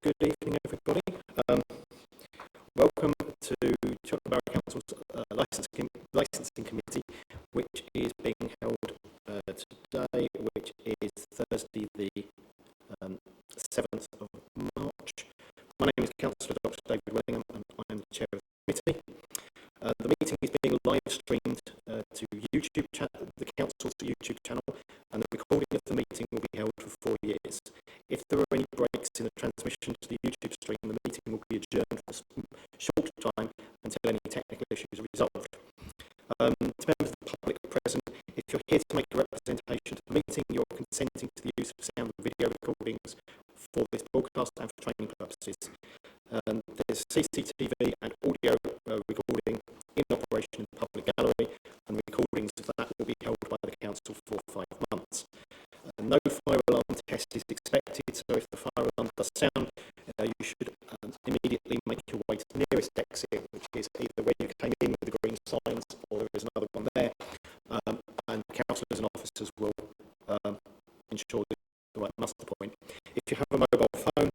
Good evening, everybody. Welcome to Cheltenham Borough Council's licensing committee, which is being held today, which is Thursday, the 7th of March. My name is Councillor Dr. David Wellingham, and I am the chair of the committee. The meeting is being live streamed to YouTube the council's YouTube channel, and the recording of the meeting will be held for 4 years. If there are any breaks in the transmission to the YouTube stream, the meeting will be adjourned for a short time until any technical issues are resolved. To members of the public present, if you're here to make a representation to the meeting, you're consenting to the use of sound and video recordings for this broadcast and for training purposes. There's CCTV and audio recording in operation in the public gallery, and recordings of that will be held by the council for 5 months. No fire alarm test is expected, so if the fire alarm does sound, you should immediately make your way to the nearest exit, which is either where you came in with the green signs, or there is another one there, and councillors and officers will ensure the right muster point. If you have a mobile phone,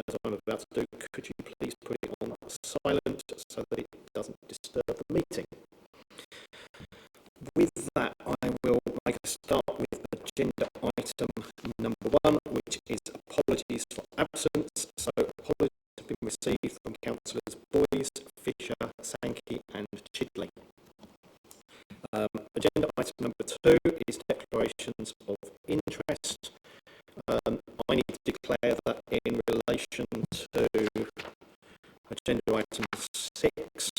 as I'm about to do, could you please put it on silent so that it doesn't disturb the meeting? With that, I will make a start with agenda item number 1, which is apologies for absence. So apologies have been received from councillors Boyes, Fisher, Sankey and Chidley. Agenda item number 2 is declarations of interest. I need to declare that in relation to agenda item 6,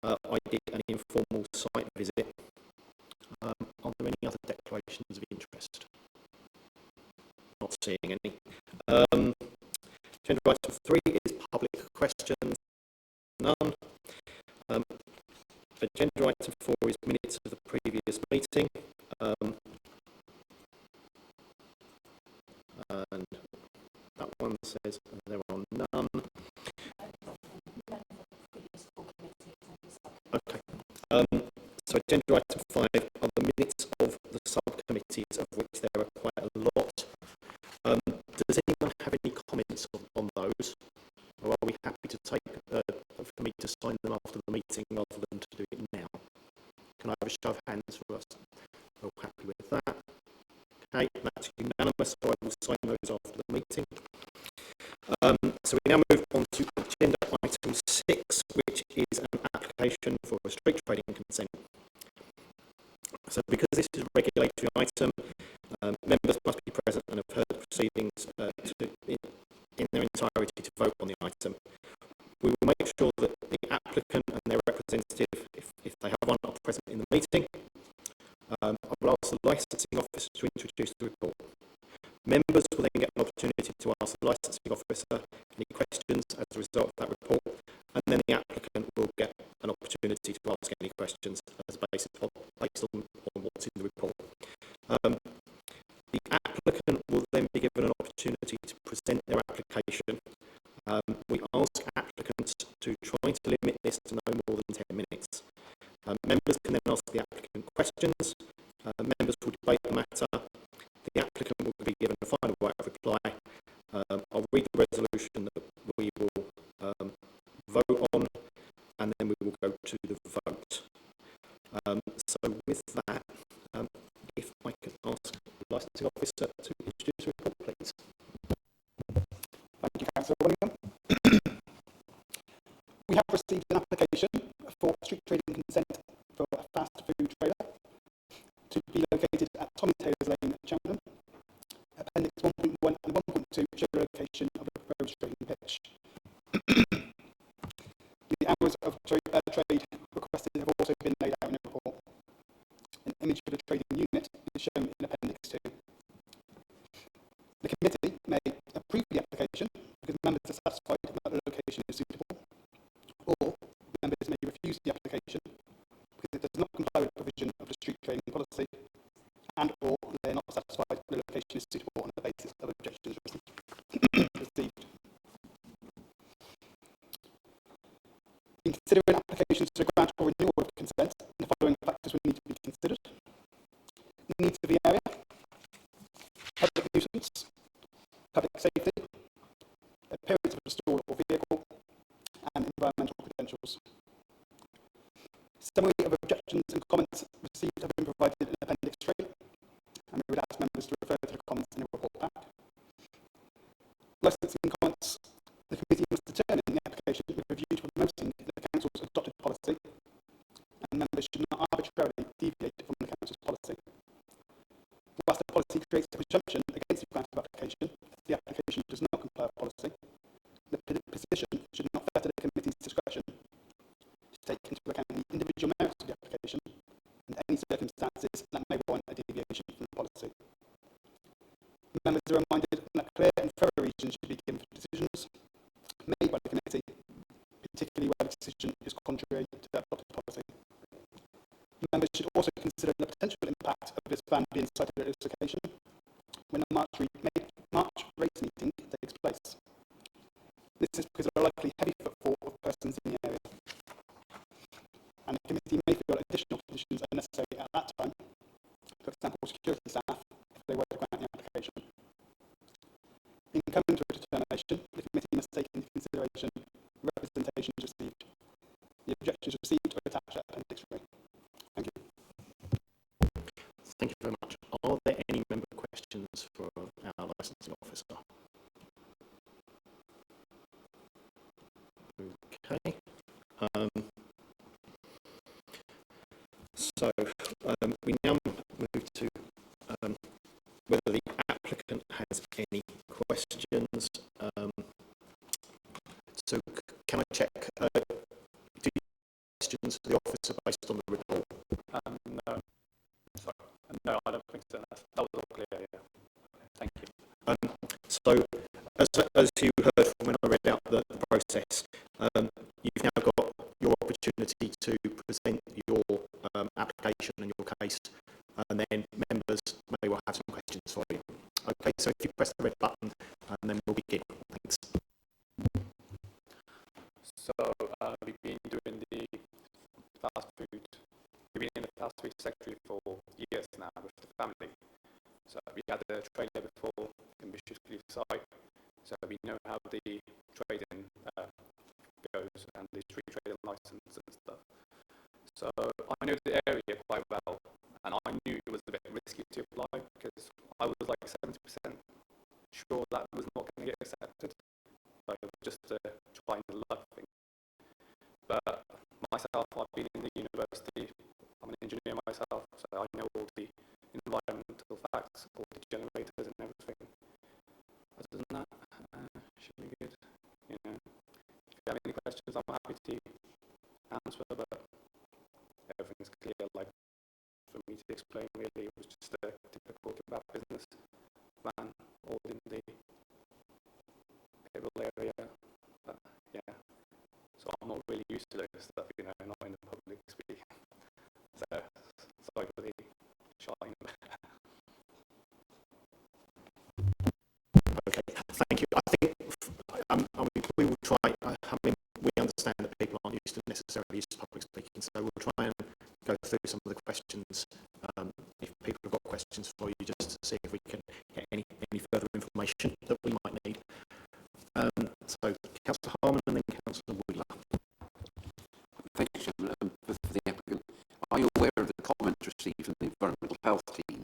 I did an informal site visit. Are there any other declarations of interest? Not seeing any. Agenda item 3 is public questions. None. Agenda item 4 is minutes of the previous meeting. And that one says there are none. Okay. So agenda item 5 are the minutes of the subcommittees, of which there are quite a lot. Does anyone have any comments on those? Or are we happy to take for me to sign them after the meeting rather than to do it now? Can I have a show of hands for us? All happy with that? Okay, that's unanimous, so I will sign those after the meeting. So we now move on to agenda item 6, which is an application for a street trading consent. So because this is a regulatory item, members must be present and have heard the proceedings in their entirety to vote on the item. We will make sure that the applicant and their representative, if they have one, are present in the meeting. I will ask the licensing officer to introduce the report. Members will then get an opportunity to ask the licensing officer any questions as a result of that report, and then the applicant will get an opportunity to ask any questions as based on what's in the report. The applicant will then be given an opportunity to present their application. We ask applicants to try to limit this to no more than 10 minutes. Members can then ask the applicant questions. Members will debate the matter. The applicant will be given a final right of reply. I'll read the resolution that we will vote on, and then we will go to the vote. So with that, if I could ask the licensing officer to introduce the report, please. Thank you, Councillor Wellingham. We have received an application for street trading consent for a fast food trader to be located at Tommy Taylor's Lane, Cheltenham. Appendix 1.1 and 1.2 show the location of the proposed trading pitch. The hours of trade requested have also been laid out in the report. An image of the trading unit is shown in Appendix 2. The committee may approve the application because members are satisfied that the location is suitable, or members may refuse the application because it does not comply with the provision of the street trading policy, and or they are not satisfied that the location is suitable on the basis of objections received. In considering applications to grant or renewal of consent, the following factors will need to be considered: needs of the area, public nuisance, public safety, creates a presumption against the grant of application if the application does not comply with policy. The position should not fetter the committee's discretion to take into account the individual merits of the application and any circumstances that may warrant a deviation from the policy. Members are reminded that clear and thorough reasons should be given for decisions made by the committee, particularly where the decision is contrary to the adopted policy. Members should also consider the potential impact of this ban being cited at this occasion when the March rates meeting takes place. This is because there are likely heavy footfall of persons in the area, and the committee may feel additional conditions are necessary at that time, for example, security staff, if they were to grant the application. In coming to a determination, the committee must take into consideration representations received. The objections received are attached at Appendix 3. Thank you. Thank you very much. Are there any member questions for our licensing officer? Okay. So we now move to whether the applicant has any questions. So can I check? Do you have questions for the officer based on the report? No. Sorry. No, I don't think so. That was all clear, yeah. Thank you. So, as you heard from when I read out the process, you've now got your opportunity to present your application and your case, and then members may well have some questions for you. Okay, so if you press the red button, and then we'll begin. Thanks. So, we've been doing the fast food. We've been in the fast food sector for years now with the family. So we had a trailer before in Bishop's Cleeve site. So we know how the trading goes and the street trading license and stuff. So I know the area quite well, and I knew it was a bit risky to apply because I was like 70% sure that was not going to get accepted. So it was just trying the luck thing. But myself, I've been in the university, I'm an engineer myself, so I know all the environmental facts, all the generators and everything. Other than that, should be good. You know, if you have any questions, I'm happy to answer, but everything's clear. Like, for me to explain, really, it was just a typical kebab business van, all in the table area. But, yeah, so I'm not really used to this stuff, you know, not in the public speak. So, sorry for the shine. Okay, thank you. I think we will try. We understand that people aren't used to necessarily used to public speaking, so we'll try and go through some of the questions. If people have got questions for you, just to see if we can get any further information that we might need. So, Councillor Harman and then Councillor Wheeler. Thank you, Chairman. For the applicant, are you aware of the comments received from the environmental health team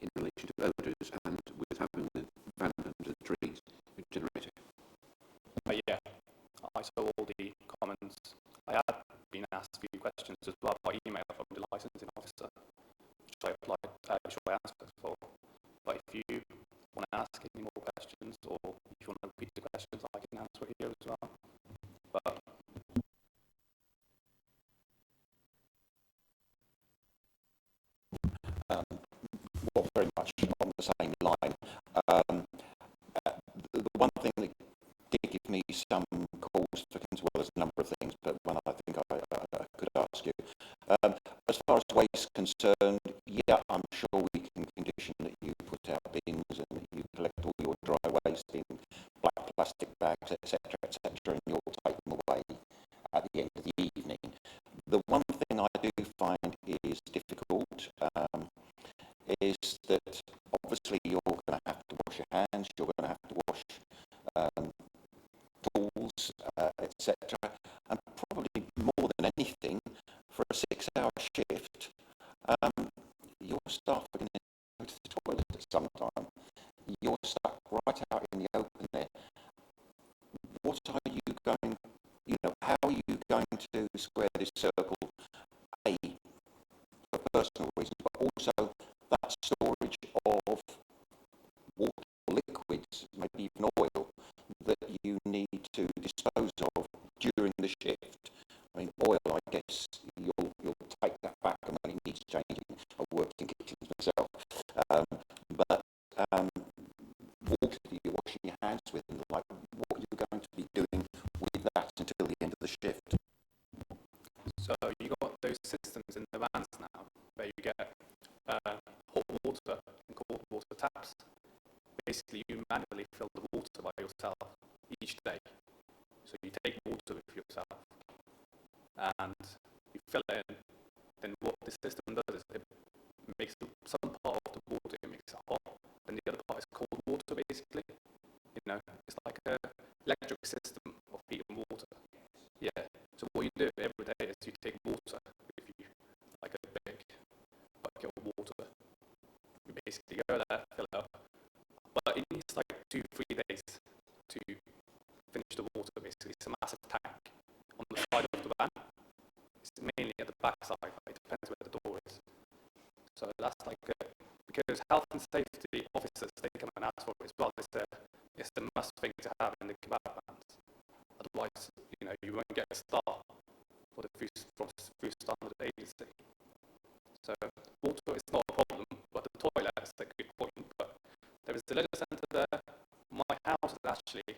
in relation to odours and with having the van under the trees generator? Yeah, I saw all the comments. I had been asked a few questions as well by email from the licensing officer, which I answered for. But if you want to ask any more questions, or if you want to repeat the questions, I can answer here as well. But well, very much on the same line. The one thing that did give me some cause for concern, well, there's a number of things, but one I think I could ask you. As far as waste is concerned, yeah, I'm sure we can condition that you put out bins and that you collect all your dry waste in black plastic bags, etc., and you'll take them away at the end of the evening. The one thing I do find is difficult is that obviously you're going to have to wash your hands, you're going to have to wash tools, etc. And probably more than anything, for a 6-hour shift, your staff are going to go to the toilet at some time. You're stuck right out in the open there. What are you going, how are you going to square this circle, A, for personal reasons, but also that storage of water in cold water taps. Basically, you manually fill the water by yourself each day. So you take water with yourself and you fill it in. Then what the system does is it makes some part of the water, it makes it hot, and the other part is cold water, basically. You know, it's like a electric system of heating water. Yeah. So what you do every day is you take water with you, like a big bucket of water. You basically go there, fill it up. But it needs like 2-3 days to finish the water, basically. It's a massive tank on the side of the van. It's mainly at the back side, it depends where the door is. So that's like, because health and safety officers, they come and ask for it as well. It's the must thing to have in the kebab vans. Otherwise, you know, you won't get a star for the food standard agency. So water is not a problem, but the toilet is a good point. But there is the leisure centre there. My house is actually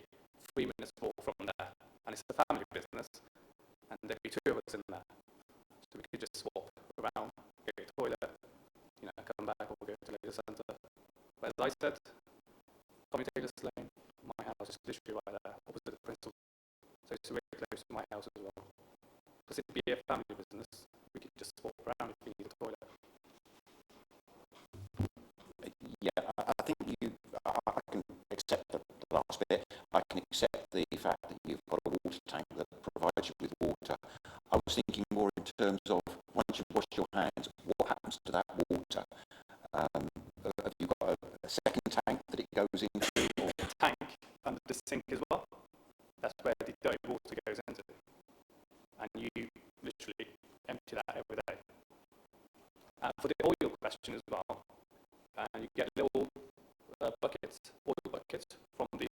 3 minutes walk from there, and it's a family business, and there'll be 2 of us in there. So we could just swap around, go to the toilet, you know, come back or go to the leisure centre. But as I said, Tommy Taylor's Lane, my house is literally right there, opposite the Principal. So it's really close to my house as well. Because it'd be a family business, we could just swap around if we need a toilet. Yeah, I think I can accept the last bit. I can accept the fact that you've got a water tank that provides you with water. I was thinking more in terms of once you've washed your hands, what happens to that water? Have you got a second tank that it goes into? Or? Tank under the sink as well. That's where the dirty water goes into. And you literally empty that every day. And for the oil question as well, and you get little buckets, oil buckets from the,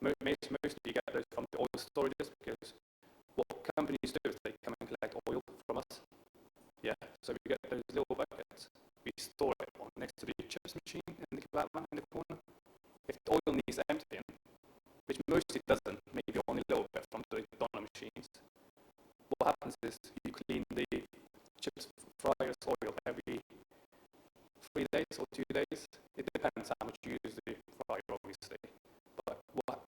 mostly you get those from the oil storages, because what companies do is they come and collect oil from us. Yeah, so we get those little buckets, we store it on next to the chips machine in the kebab van in the corner. If the oil needs emptying, which mostly doesn't, maybe only a little bit from the doner machines, what happens is you clean the chips fryer's oil every 3 days or 2 days. It depends how much you use the fryer, obviously. But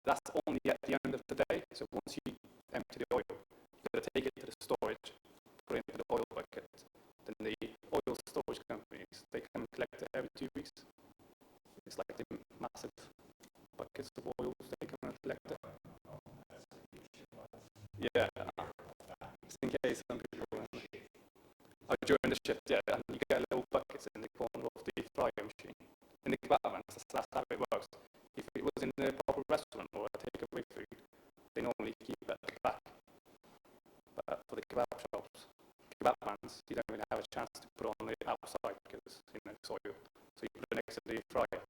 that's only at the end of the day. So once you empty the oil, you've got to take it to the storage, put it into the oil bucket. Then the oil storage companies, they come and collect it every 2 weeks. It's like the massive buckets of oil, they come and collect it. Yeah. Just in case some people during the shift, yeah, and you get little buckets in the corner of the fryer machine. In the kebab vans, that's how it works. If it was in a proper restaurant or a takeaway food, they normally keep it at the back. But for the kebab shops, kebab vans, you don't really have a chance to put it on the outside because, you know, it's oil. So you put it next to the fryer,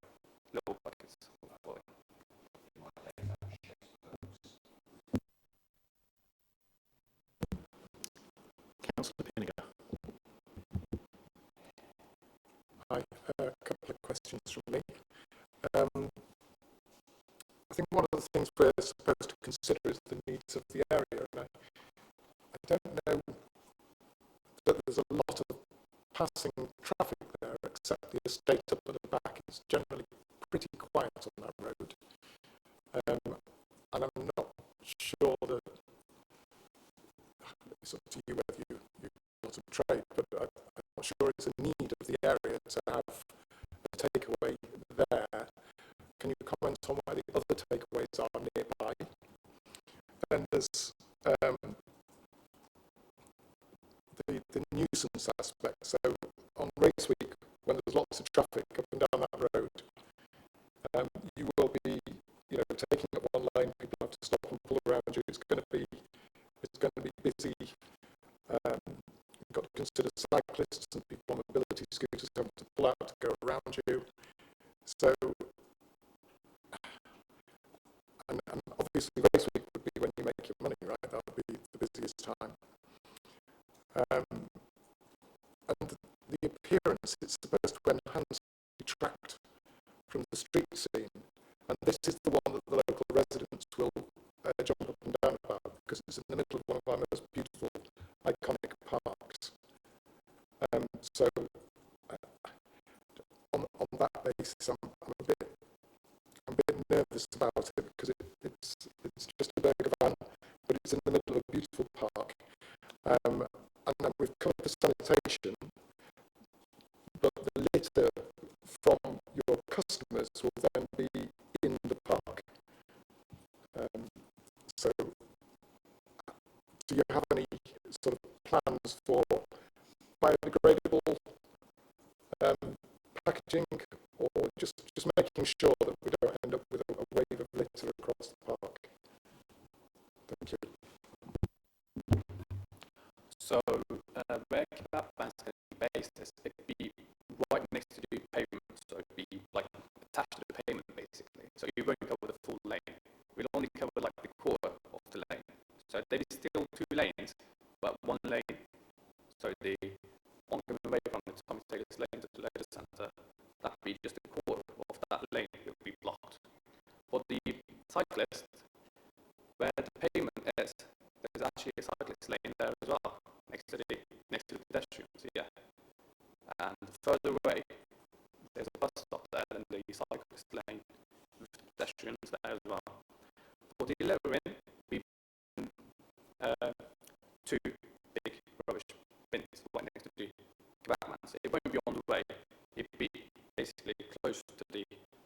little buckets of oil. Councillor Pinniger. Hi, a couple of questions from me. I think one of the things we're supposed to consider is the needs of the area, and I don't know that there's a lot of passing traffic there, except the estate up at the back is generally pretty quiet on that road. And I'm not sure that it's up to you whether you lot of trade, but I'm not sure it's a need of the area to have a takeaway there. Can you comment on why the other takeaways are nearby? And there's the nuisance aspect. So on race week, when there's lots of traffic up and down that road, you will be, you know, taking up one lane. People have to stop and pull around you. It's going to be busy. You've got to consider cyclists and people on mobility scooters having to pull out to go around you. So, and obviously race week would be when you make your money, right? That would be the busiest time. And the appearance, it's supposed to enhance, detract from the street scene. And this is the one that the local residents will jump up and down about, because it's in the middle of one of our most beautiful, iconic parks. So, that basis, I'm a bit nervous about it because it's just a burger van, but it's in the middle of a beautiful park. And then we've come for sanitation, but the litter from your customers will then be in the park. So, do you have any sort of plans for biodegradable packaging, or just making sure that we don't end up with a wave of litter across the park? Thank you. So, where kebab vans can be based is it'd be right next to the pavement, so it'd be like attached to the pavement basically. So you won't cover the full lane. We'll only cover like the quarter of the lane. So there is still 2 lanes, but 1 lane. So the one coming away from the Thomas Taylor's lane to the leisure centre, that'd be just a quarter of that lane that would be blocked. For the cyclist, where the pavement is, there's actually a cyclist lane there as well, next to the pedestrians, yeah. And further away, there's a bus stop there, and the cyclist lane with pedestrians there as well. For the lower end, we 2 big rubbish bins right next to the kebab man. So it won't be on the way, it'd be basically close to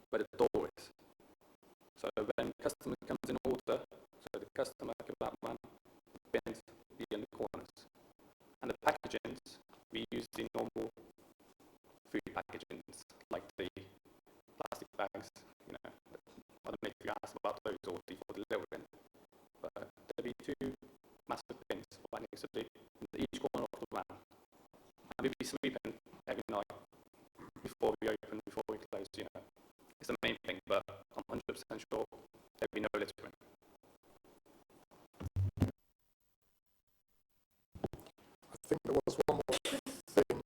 where the door is. So when customer comes in order, so the customer kebab man bins be in the corners. And the packagings, we use the normal food packagings, like the plastic bags, you know. I don't know if you asked about those or for the lower end. But there'll be 2 massive bins right next to each corner of the van. And we'll be sweeping every night before we open, before we close, you know. It's the main thing, but I'm 100% sure there'll be no littering. I think there was one more thing.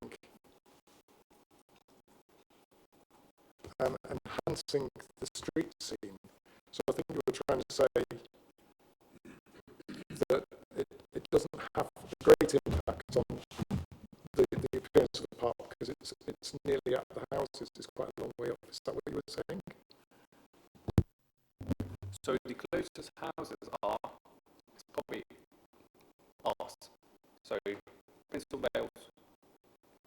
Enhancing the street scene. So I think you were trying to say that it doesn't have a great impact on the appearance of the park because it's nearly at the houses. It's quite a long way up. Is that what you were saying? So the closest houses are probably ours. So Prince of Wales,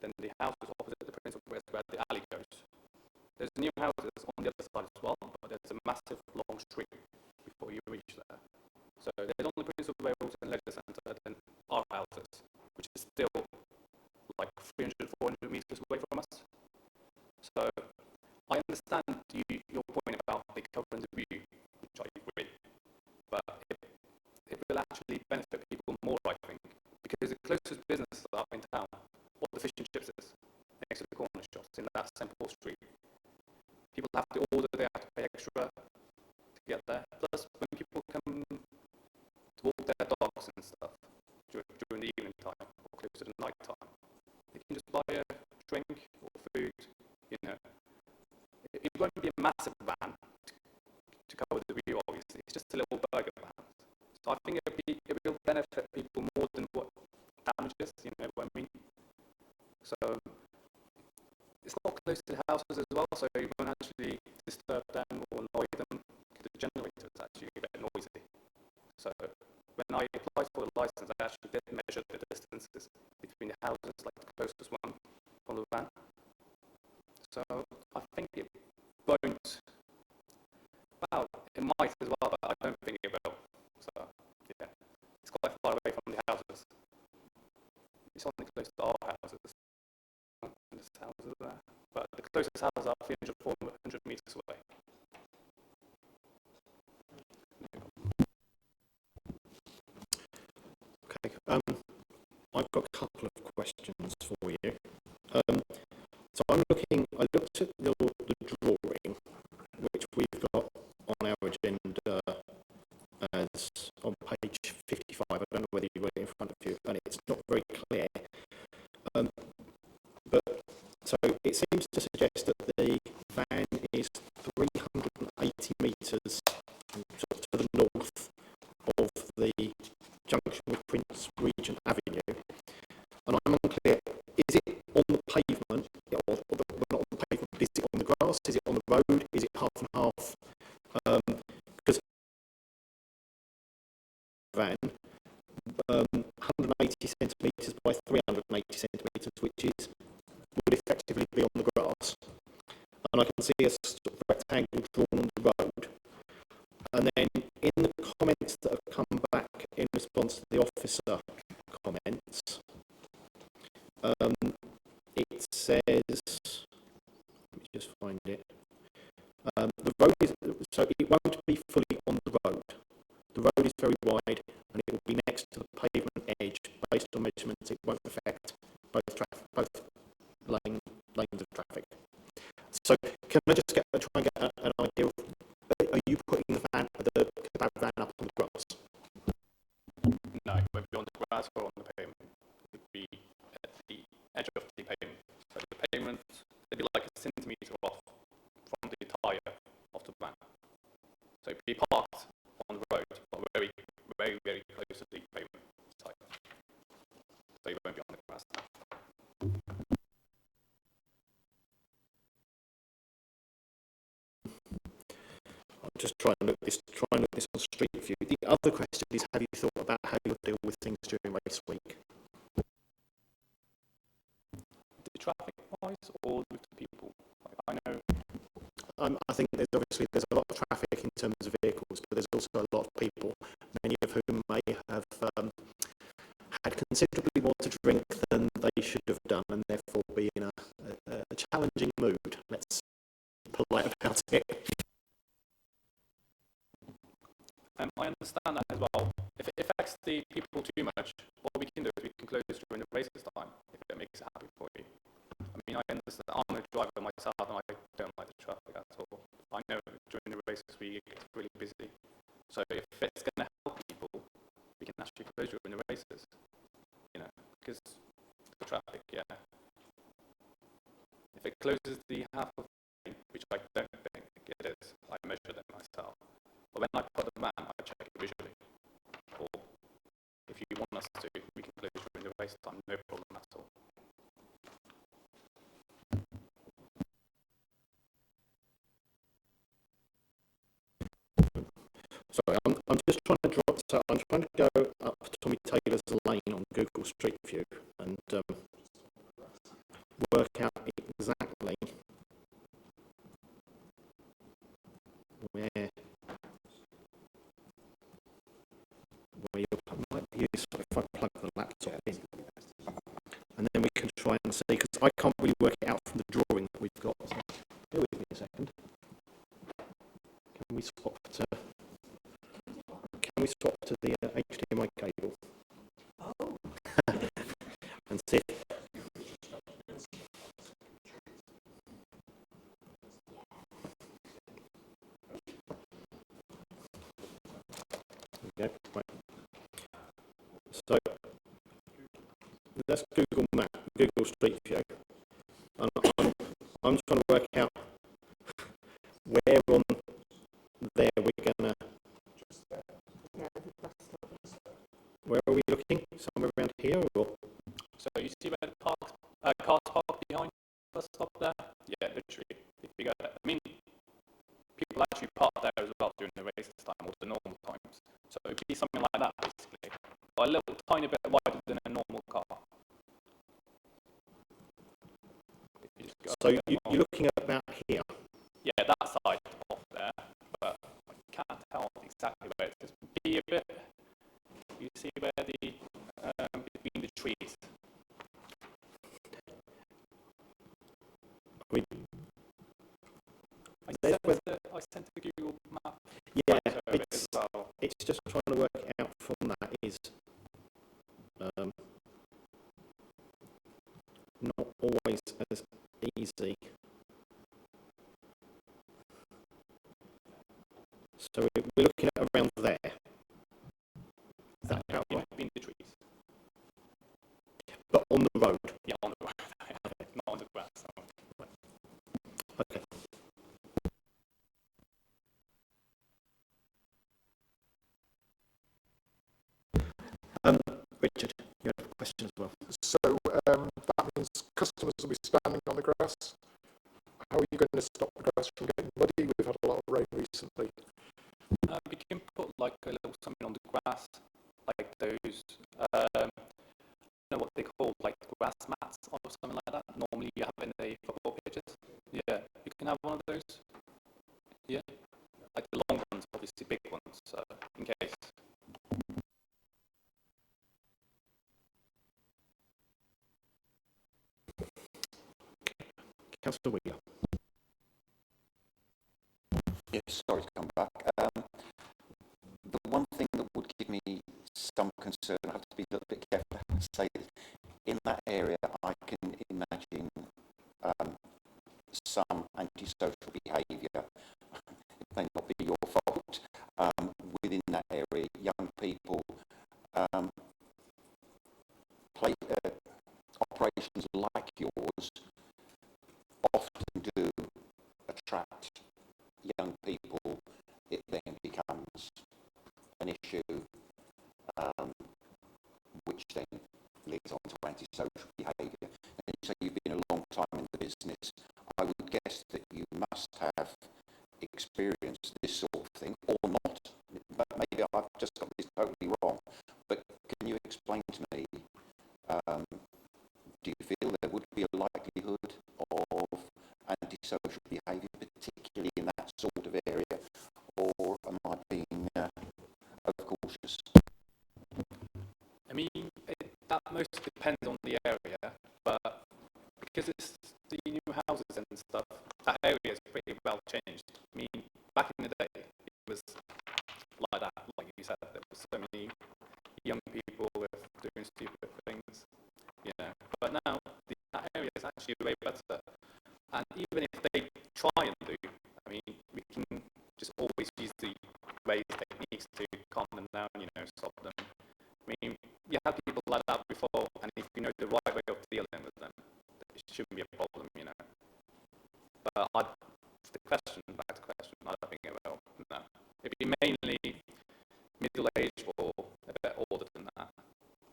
then the houses opposite the Prince of Wales where the alley goes. There's new houses on the other side as well, but there's a massive long street before you reach there. So there's only Prince of Wales and Leisure Centre, then our houses, which is still like 300, 400 metres away from us. So I understand your point about the covering the view, which I agree, but it will actually benefit people more, I think, because the closest businesses are in town, what the fish and chips is, next to the corner shops in that simple street. People have to order, they have to pay extra to get there. Plus, when people come to walk their dogs and stuff during the evening time or close to the night time, they can just buy a drink or food, you know. It won't be a massive van to cover the view, obviously. It's just a little burger van. So I think it will benefit people more than what damages, you know what I mean? So it's not close to the houses as well, so you won't actually disturb them or annoy them. The generator is actually a bit noisy. So when I applied for the license, I actually did measure the distances between the houses, like the closest one from the van. So I think it won't. Well, it might as well, but I don't think it will. So yeah, it's quite far away from the houses. It's only close to our houses. There's houses there, but the closest houses are 300, 400 metres away. Okay, I've got a couple of questions for you. So I looked at the drawing, which we've got on our agenda as on page 55. I don't know whether you've got it in front of you, and it's not very clear. But so it seems to suggest that the van is 380 metres to the north of the junction with Prince Regent Avenue. And I'm unclear, is it on the pavement, or not on the pavement, but is it on the grass? Is it on the road? Is it half and half? Because van, 180 centimetres by 380 centimetres, which is would effectively be on the grass. And I can see a sort of rectangle drawn on the road. And then in the comments that have come back in response to the officer comments, it says, let me just find it. The road is, so it won't be fully on the road. The road is very wide and it will be next to the pavement edge. Based on measurements, it won't affect both lanes of traffic. So can I just try and get an idea of, are you putting the kebab van up on the grass? No, it won't be on the grass or on the pavement. It would be at the edge of the pavement. So the pavement would be like a centimetre off from the tyre of the van. So it'd be parked on the road, but very, very, very close to the pavement side. So you won't be on the grass now. I'm just trying to look this on Street View. The other question is, have you thought about how you'll deal with things during race week? The traffic wise or with the people? I know. I think there's a lot of traffic in terms of vehicles, but there's also a lot of people, many of whom may have had considerably more to drink than they should have done, and therefore be in a challenging mood. Let's be polite about it. I understand that as well. If it affects the people too much, what we can do is we can close during the races time, if it makes it happy for you. I mean, I understand, I'm a driver myself and I don't like the traffic at all. I know during the races we get really busy. So if it's going to help people, we can actually close during the races. You know, because the traffic, yeah. If it closes the half of the lane, which I don't think it is, I measure them myself. But when I put the van, I check it visually. Or if you want us to, we can close during the race time, no problem at all. Sorry, I'm just trying to drop. So I'm trying to go up Tommy Taylor's lane on Google Street View and work out exactly where you might be useful if I plug the laptop in, and then we can try and see, because I can't really work it out from the drawing that we've got. So bear with me a second. Can we swap to the HDMI cable? Oh. And see. Okay, right. So let's Google Street View. And I'm trying to work out where on there we're gonna. Where are we looking? Somewhere around here, or? So you see where the cars park behind the bus stop there? Yeah, literally. If you go there. I mean, people actually park there as well during the races time or the normal times. So it would be something like that, basically. But a little tiny bit wider than a normal car. So you're looking at about here? Yeah, that side off there. But I can't tell exactly where it is. Be a bit. You see where the between the trees. I sent the Google map. Yeah, as well. It's just trying to work out from that is not always as easy. So we're looking at around there. Is that about right? Between the trees. But on the road? Yeah, on the road. Not on the grass. Okay. Richard, you have a question as well. So that means customers will be standing on the grass. How are you going to stop the grass from getting muddy? We've had a lot of rain recently. You can put like a little something on the grass, like those, I don't know what they call, like grass mats or something like that. Normally you have in the football pitches. Yeah, you can have one of those. Yeah, like the long ones, obviously big ones, in case. Councillor Wheeler. Yes, sorry to come back. The one thing that would give me some concern, I have to be a little bit careful how I say this, in that area I can imagine some antisocial behaviour. It may not be your fault. Within that area, young people play operations like yours often do attract young people. It then becomes an issue which then leads on to antisocial behaviour. And so you've been a long time in the business. I would guess that you must have experienced this sort of thing, or not. But maybe I've just got this totally wrong. But can you explain to me, do you feel there would be a likelihood of antisocial behaviour, particularly in that sort of area, or am I being overcautious? I mean, that mostly depends on the area, but because it's the new houses and stuff, that area is pretty well changed. I mean, back in the day, it was like that, like you said, there were so many young people with doing stupid things, you know. But now, that area is actually way better. And even if they try and do, I mean, we can just always use the ways, techniques to calm them down, you know, stop them. I mean, you had people like that before, and if you know the right way of dealing with them, it shouldn't be a problem, you know. But back to the question, I don't think it will, no. It'd be mainly middle-aged or a bit older than that,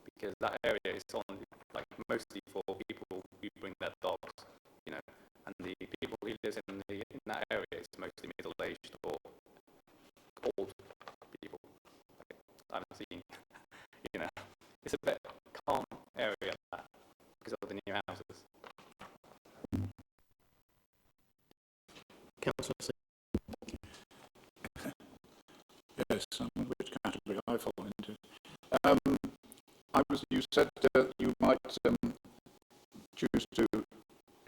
because that area is only, like, mostly for people who bring their dogs, you know, and the people who live in that area is mostly middle-aged or old people. Like, I haven't seen, you know, it's a bit calm area because of the new houses. Councillor C. Yes, which category I fall into. You said you might choose to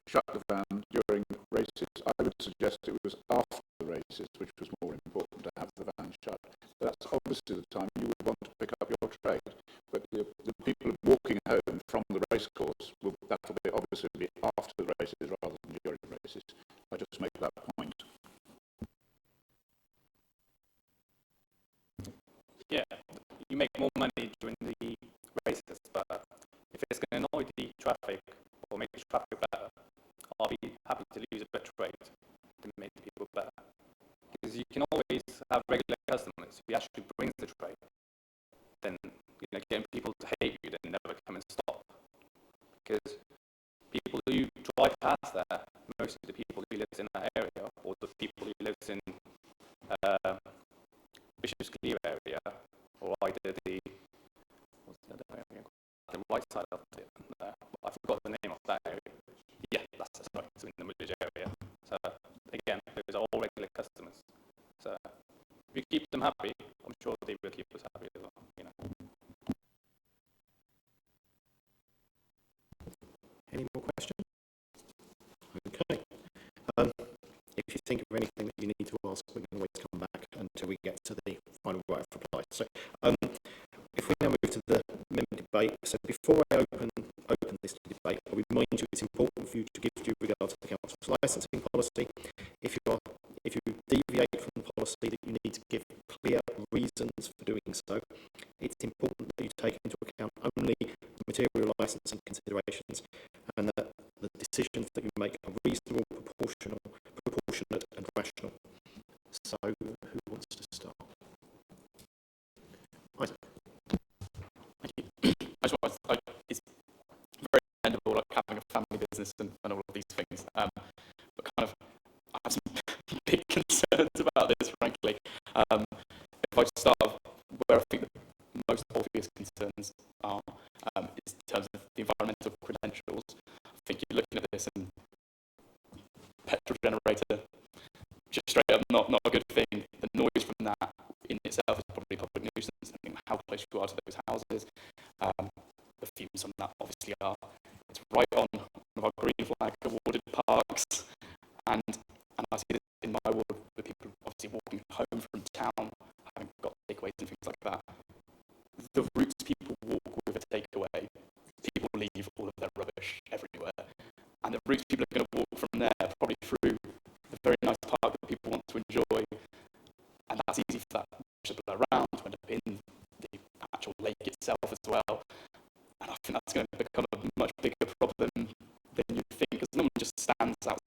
shut the van during races. I would suggest it was after the races, which was more important to have the van shut. That's obviously the time you would want to pick up your trade. But the people walking home from the racecourse, that will be obviously be after the races rather than during the races. I just make that point. Yeah, you make more money during the races, but if it's going to annoy the traffic or make the traffic better, I'll be happy to lose a bit of trade to make people better. Because you can always have regular customers who actually brings the trade. Then, you know, getting people to hate you, then never come and stop. Because people who drive past there, most of the people who live in that area, or the people who live in Bishop's Clear area, or either what's the other area? The right side of it. I forgot the name of that area. Yeah, that's right. It's in the village area. So again, those are all regular customers. So if you keep them happy, I'm sure they will keep us happy as well. You know. Any more questions? Okay. If you think of anything that you need to ask, we can always come back until we get to the final right of reply. So, if we now move to the member debate, so before I open this debate, I remind you it's important for you to give due regard to the council's licensing policy. If you deviate from the policy, that you need to give clear reasons for doing so. It's important that you take into account only the material licensing considerations, and that the decisions that you make are reasonable, proportionate and rational. So, who wants to start? Isaac. Thank you. It's very commendable, like having a family business and all of these things. But kind of have some big concerns about this, frankly. If I start where I think the most obvious concerns are, is in terms of the environmental credentials. I think you're looking at this and petrol generator, just straight up not a good thing. The noise from that in itself is probably a public nuisance, depending on how close you are to those houses. The fumes on that obviously are. It's right on one of our green flag awarded parks, and I see this in my ward with people obviously walking home from town, having got takeaways and things like that. The routes people walk with a takeaway, people leave all of their rubbish everywhere, and the routes people are going to walk from there probably through the very nice park that people want to enjoy, and that's easy for that to blow around to end up in the actual lake itself as well. And I think that's going to become a much bigger problem than you'd think, because no one just stands out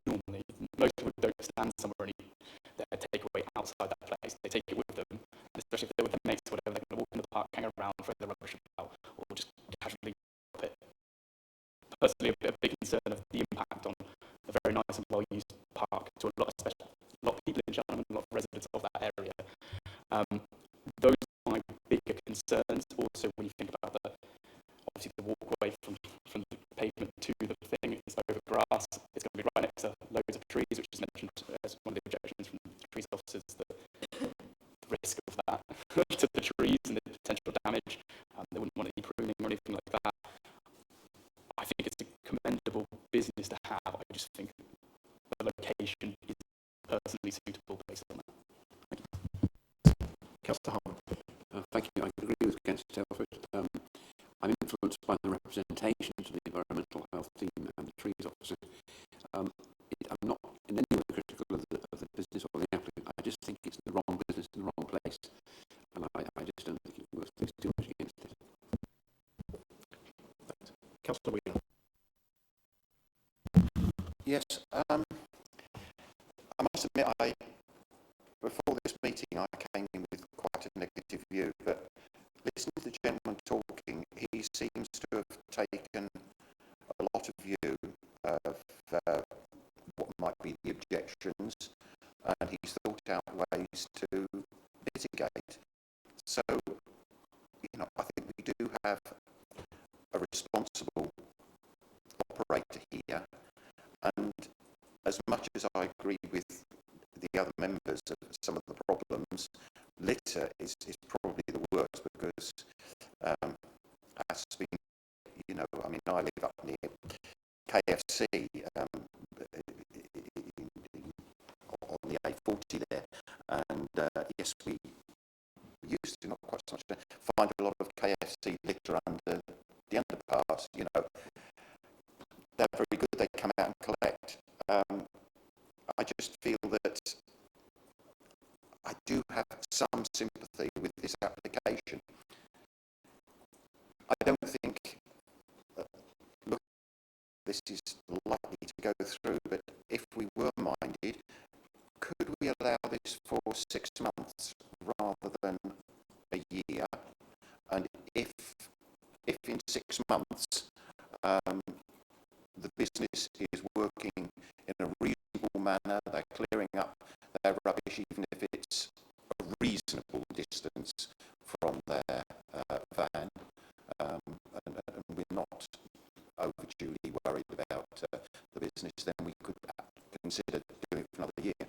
normally. Most people don't stand somewhere and eat their takeaway outside that place. They take it with them, and especially if they're with their mates or whatever, they're going to walk in the park, hang around, throw their rubbish about, or just casually drop it. Personally, a big concern of the impact on a very nice and well-used park to a lot of people in Cheltenham and a lot of residents of that area. Those are my bigger concerns. Also, when you think about obviously the walkway from the pavement to the thing is over grass. It's going to be right next to loads of trees, which is mentioned as one of the objections from the trees officers, the risk of that to the trees and the potential damage. They wouldn't want any pruning or anything like that. I think it's a commendable business to have. I just think the location is personally suitable based on that. Councillor Harman. Thank you. I agree with Councillor Telford. I'm influenced by the representations of the environmental health team and the trees officer. I'm not in any way critical of the business or the applicant. I just think it's the wrong business in the wrong place, and I just don't think it worth doing too much against it. Councillor Wheeler. Yes, I must admit, before this meeting, I came in with quite a negative view, but listening to the gentleman talking, he seems to have taken a lot of view of what might be the objections, and he's thought out ways to mitigate. So, I think we do have a responsible operator here, and as much as I agree with the other members of some of the problems, litter is probably the worst, because that's been, I live up near KFC on the A40 there, and yes, we used to, not quite so much, find a lot of KFC litter under the underpass. They're very good, they come out and collect. I just feel that I do have some sympathy with this application. I don't think this is likely to go through, but if we were minded, could we allow this for 6 months rather than a year? And if in 6 months the business is working in a reasonable manner, they're clearing up their rubbish, even if it's a reasonable distance from their van, and we're not overduly worried about the business, then we could consider doing it for another year.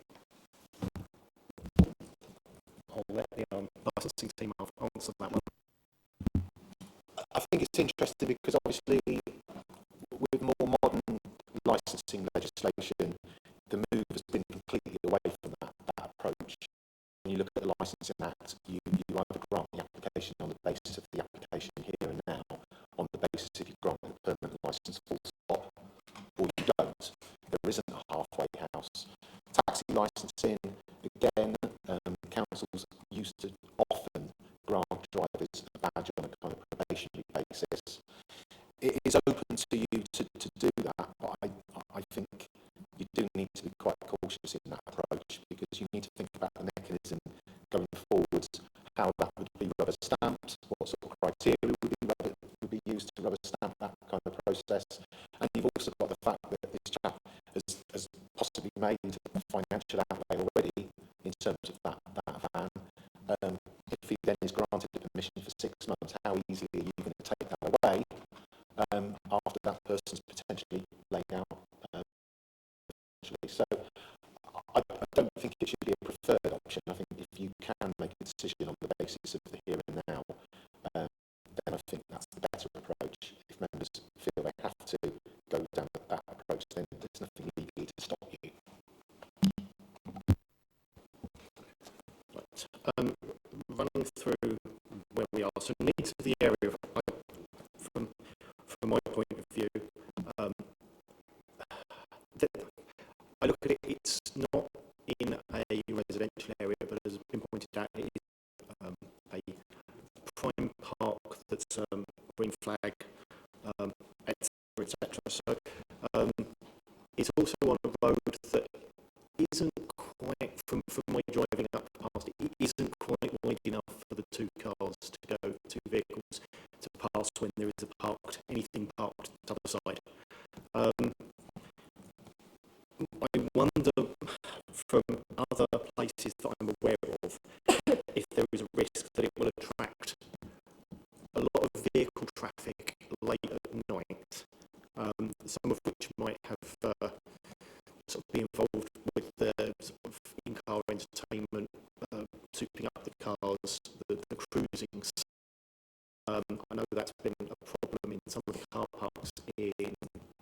I'll let the licensing team answer that one. I think it's interesting because obviously with more modern licensing legislation, the move has been completely away from that approach. When you look at the Licensing Act, you either grant the application on the basis of the application here and now, on the basis if you grant a permanent licence full stop, or you don't. There isn't a halfway house. Taxi licensing, again, councils used to often grant drivers a badge on a kind of probationary basis. It is open to you to do that, but I think you do need to be quite cautious in that approach, because you need to think about the mechanism going forwards, how that would be rubber stamped, what sort of criteria would be used to rubber stamp that kind of process, and you've also got the fact that this chap has possibly made made a financial outlay already in terms of that van. If he then is granted the permission for 6 months, how easily are you going to take that away after that person's potentially laid out? So I don't think it should be a preferred option. I think if you can make a decision on the basis of the here and now, then I think that's the better approach. If members feel they have to go down that approach, then there's nothing legally to stop you. Right. Running through where we are, so needs of the area, from my point of view, I look at it, it's not in a residential area, but as has been pointed out, it is a prime park that's green flag, etc. So it's also on a road that isn't quite, from my driving up past, it isn't quite wide enough for the two cars to go, two vehicles to pass when there is anything parked to the other side. I wonder, from other places that I'm aware of, if there is a risk that it will attract a lot of vehicle traffic late at night, some of which might have sort of be involved with the sort of in-car entertainment, souping up the cars, the cruising. I know that's been a problem in some of the car parks in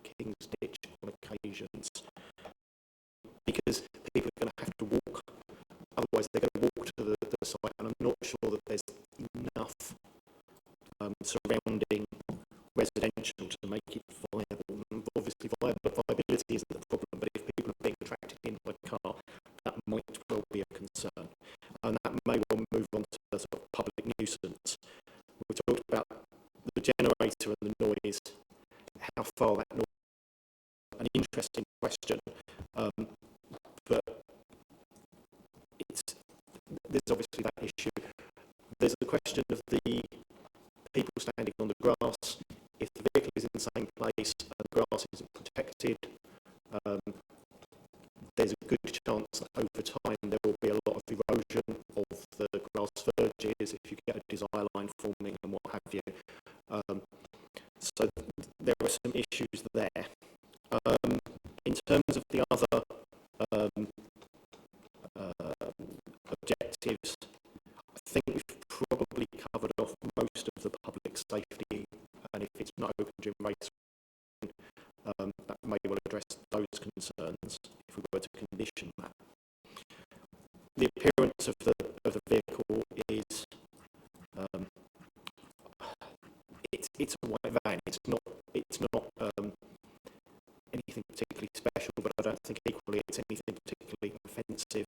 King's Ditch on occasions, because people are going to have to walk, otherwise they're going to walk to the site, and I'm not sure that there's enough surrounding residential to make it viable. And obviously viability isn't the problem, but if people are being attracted in by a car, that might well be a concern, and that may well move on to the sort of public nuisance. We talked about the generator and the noise, how far that noise is an interesting question, but there's obviously that issue. There's the question of the people standing on the grass. If the vehicle is in the same place and the grass isn't protected, there's a good chance that over time there will be a lot of erosion of the grass verges if you get a desire line forming and what have you. So there are some issues there. In terms of the other objectives, I think we've probably covered off most of the public safety, and if it's not open during race, that may well address those concerns if we were to condition that. The appearance of the vehicle is it's a white van. It's not anything particularly special, but I don't think equally it's anything particularly offensive.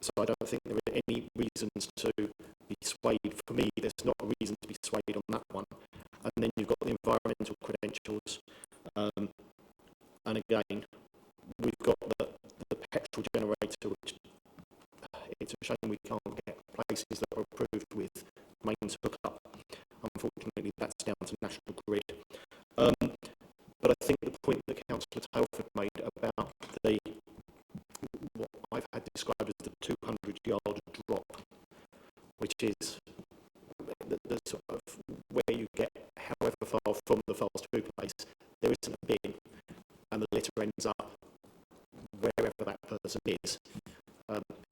So I don't think there are any reasons to be swayed. For me, there's not a reason to be swayed on that one. And then you've got the environmental credentials. And again, we've got the petrol generator, which it's a shame we can't get places that are approved with mains hookup. Unfortunately, that's down to National Grid. But I think the point that Councillor Tailford made about what I've had described as the 200-yard drop, which is the sort of where you get however far from the fast food place, there isn't a bin, and the litter ends up wherever that person is.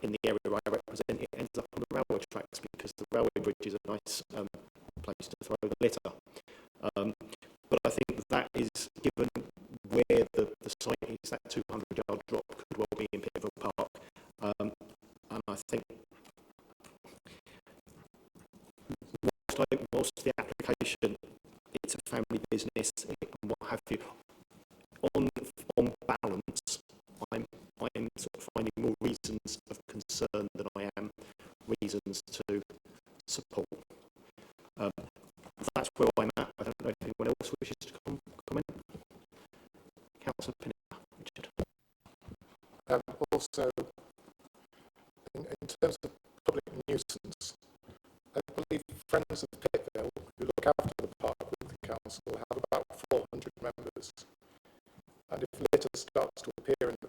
In the area I represent, it ends up on the railway tracks because the railway bridge is a nice place to throw the litter. But I think that is, given where the site is, that 200-yard drop could well be in Pitville Park. And I think whilst the application, it's a family business and what have you, on balance, I'm sort of finding more reasons of concern than I am reasons to support. That's where I'm at. I don't know if anyone else wishes to comment. Councillor Pinner, Richard. Also, in terms of public nuisance, I believe Friends of Pitville, who look after the park with the council, have about 400 members. And if litter starts to appear in the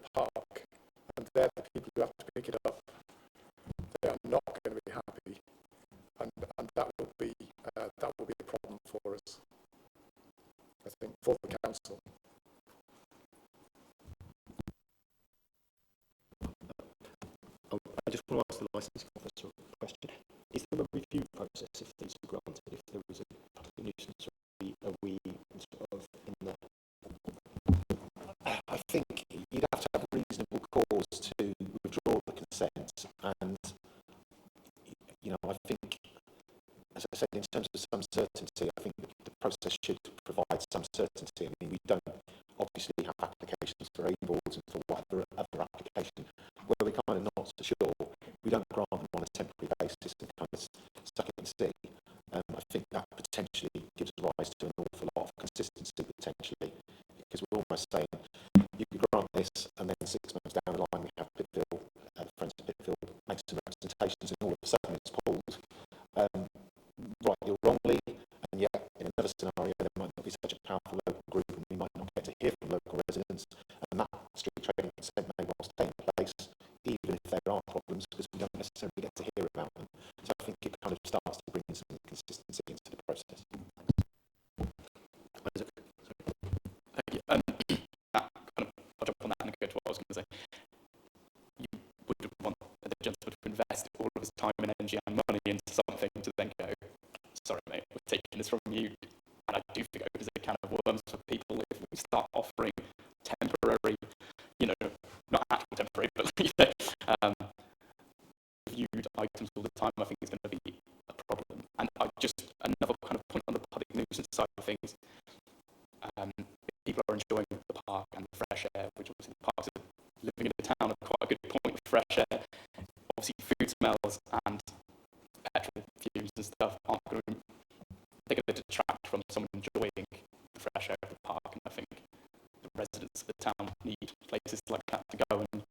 I just want to ask the licensing officer a question. Is there a review process if these are granted? If there is a public nuisance, are we sort of in the... I think you'd have to have a reasonable cause to withdraw the consent, and I think, as I said, in terms of some certainty, I think the process should provide some certainty. I mean, we don't obviously have applications for A boards and for whatever other application where we're kind of not so sure. We don't grant them on a temporary basis and kind of suck it and see. I think that potentially gives rise to an awful lot of consistency, potentially, because we're almost saying you could grant this, and then 6 months down the line we have Pittville, Friends of Pittville make some representations, and all of a sudden it's pulled, rightly or wrongly, and yet in another scenario there might not be such a powerful local group, and we might not get to hear from local residents, and that street trading consent may well stay in place, even if there are problems, because we don't necessarily get to hear about them. So I think it kind of starts to bring some consistency into the process. I'll jump on that and go to what I was going to say. You would want the gentleman to invest all of his time and energy and money into something to then go, sorry mate, we're taking this from you. And I do think it opens a can of worms for people if we start offering temporary, not actual temporary, but viewed items all the time. I think it's going to be a problem. And another kind of point on the public nuisance side of things. People are enjoying the park and the fresh air, which obviously the parks are living in a town are quite a good point of fresh air. Obviously food smells and petrol fumes and stuff they're going to detract from someone enjoying the fresh air of the park, and I think the residents of the town need places like that to go and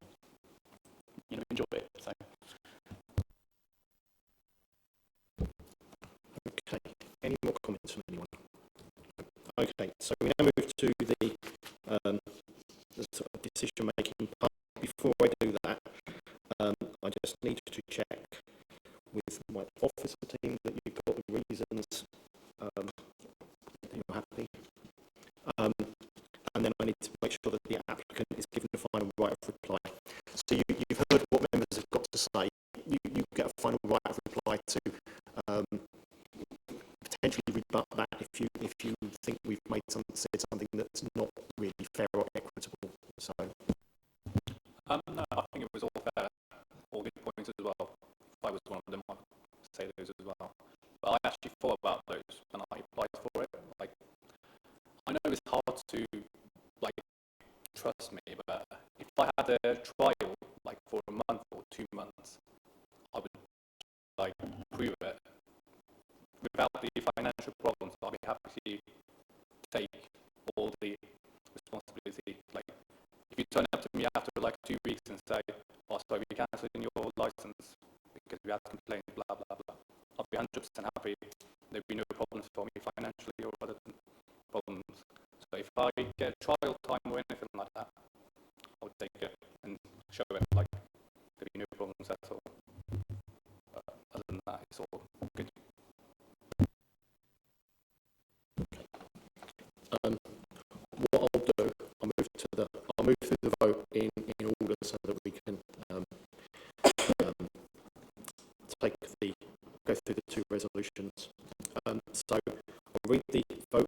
enjoy it. So Okay, any more comments from anyone? Okay, so we now move to the sort of decision-making part. Before I do that, I just need to check with my officer team that you've got the reasons that you're happy. And then I need to make sure that the applicant is given a final right of reply. So you've heard what members have got to say. You get a final right of reply to potentially rebut that if you think we've said something that's not really fair or equitable. So no, I think it was all fair, all good points as well. If I was one of them, I'd say those as well. But I actually thought about those when I applied for it. Like, I know it's hard to trust me, but if I had a trial for a month or 2 months, I would prove it without the financial problems. I'd be happy to take all the responsibility. If you turn up to me after 2 weeks and say, "Oh, sorry, we're cancelling your license because we had complaints," blah blah blah, I'll be 100% happy. There'd be no problems for me financially or other problems. So if I get trial time or anything like that, I would take it and show it there'd be no problems at all. But other than that, it's all good. what I'll do, I'll move through the vote in order so that we can go through the two resolutions. So I'll read the vote.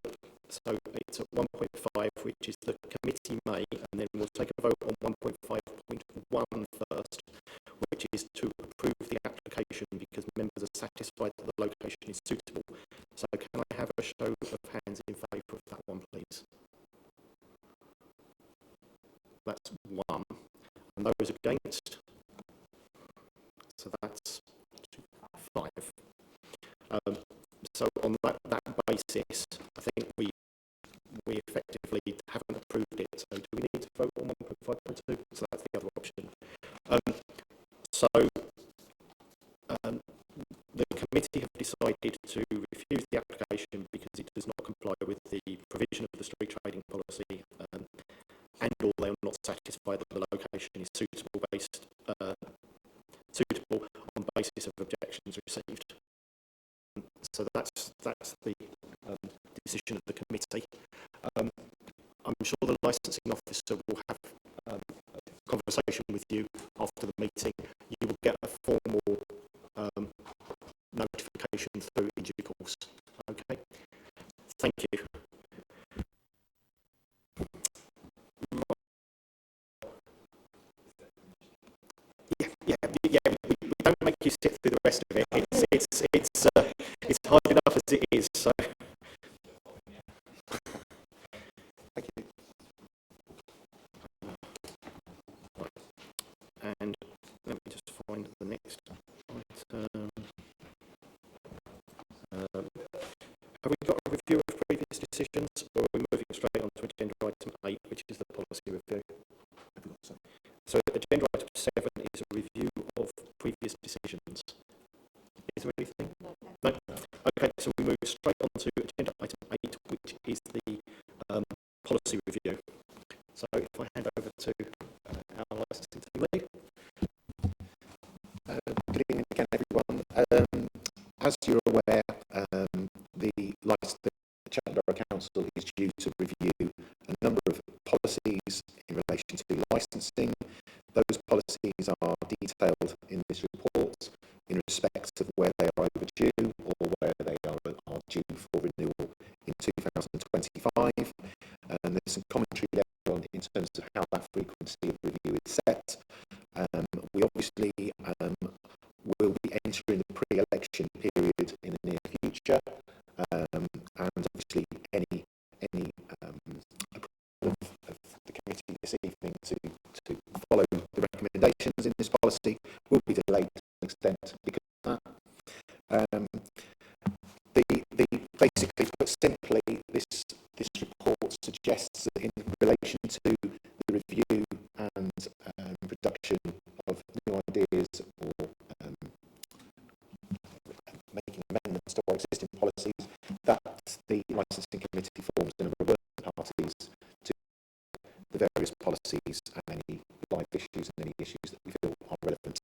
So it's at 1.5, which is the committee may, and then we'll take a vote on 1.5.1 first, which is to approve the application because members are satisfied that the location is suitable. So can I have a show of hands in favour of that one, please? That's 1. And those against? So that's 5. So on that basis, I think we effectively haven't approved it. So do we need to vote on 1.5.2? So that's the other option. The committee have decided to refuse the application because it does not comply with the provision of the street trading policy, and or they are not satisfied that the location is suitable on basis of objections received. So that's the decision of the committee. I'm sure the licensing officer will have a conversation with you after the meeting. You will get a sit through the rest of it, it's hard enough as it is. So. Thank you. And let me just find the next item. Have we got a review of previous decisions, or are we moving straight on to agenda item 8, which is the policy review? So agenda item 7 is a review of previous decisions. Is there anything? No. Okay, so we move straight on to agenda item 8, which is the policy review. So if I hand over to our licensing team lead. Good evening again, everyone. As you're aware, the Cheltenham Borough Council is due to review a number of policies in relation to licensing. Those policies are detailed in this report in respect of where they are overdue or where they are due for renewal in 2025. And there's some commentary there on in terms of how that frequency of review is set. We obviously will be entering the pre-election period in the near future, and obviously any approval of the committee this evening to follow the recommendations in this policy will be delayed to an extent because of that. Basically, put simply, this report suggests that in relation to the review and production of new ideas or making amendments to our existing policies, that the licensing committee forms a number of working parties to the various policies and any live issues and any issues that we feel are relevant.